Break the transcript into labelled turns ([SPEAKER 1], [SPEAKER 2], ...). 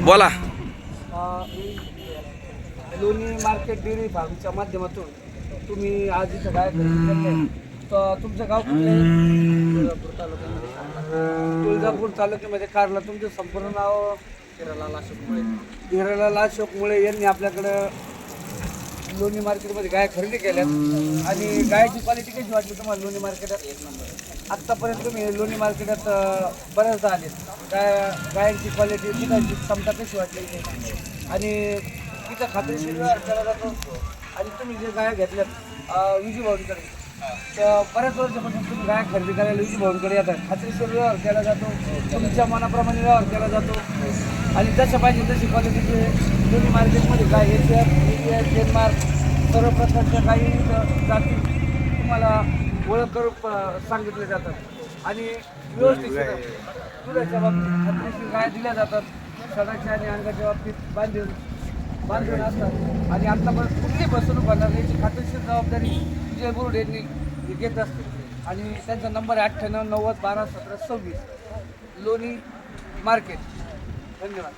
[SPEAKER 1] बोला.
[SPEAKER 2] लोणी market dairy फार्मच्या माध्यमातून तुम्ही आज इथं काय तर तुमचं गाव कुठलं आहे? तुळजापूर तालुक्यामध्ये कारला. तुमचं संपूर्ण नाव? हिरालाल अशोक मुळे यांनी आपल्याकडं लोणी मार्केटमध्ये गाय खरेदी केल्यात आणि गायची क्वालिटी कशी वाटली तुम्हाला लोणी मार्केटात? एक नंबर. आत्तापर्यंत तुम्ही लोणी मार्केटात बऱ्याचदा आले. गायांची क्वालिटी, तिथाची क्षमता कशी वाटली आणि तिथं खात्रीशीर व्यवहार केला जातो? आणि तुम्ही जे गाय घेतल्यात विजू भाऊंकडे, तर बऱ्याच वर्षापासून तुम्ही गाय खरेदी करायला विजू भाऊंकडे येतात. खात्रीशीर व्यवहार केला जातो, तुमच्या मनाप्रमाणे व्यवहार केला जातो आणि जशा पाहिजे तशी क्वालिटीचे लोणी मार्केटमध्ये गाय एशिया डेन्मार्क सर्व प्रकारच्या काही जाती तुम्हाला ओळख करून सांगितले जातात आणि व्यवस्थित दुधाच्या बाबतीत खात्रीशीर गाय दिल्या जातात. सडाच्या आणि अंगाच्या बाबतीत बांधून असतात आणि आत्तापर्यंत कुठली फसवणूक होणार नाही याची खात्रीशीर जबाबदारी विजय बोर्ड यांनी घेत असते. आणि त्यांचा नंबर आहे 98 90 12 17 26 लोणी मार्केट. धन्यवाद.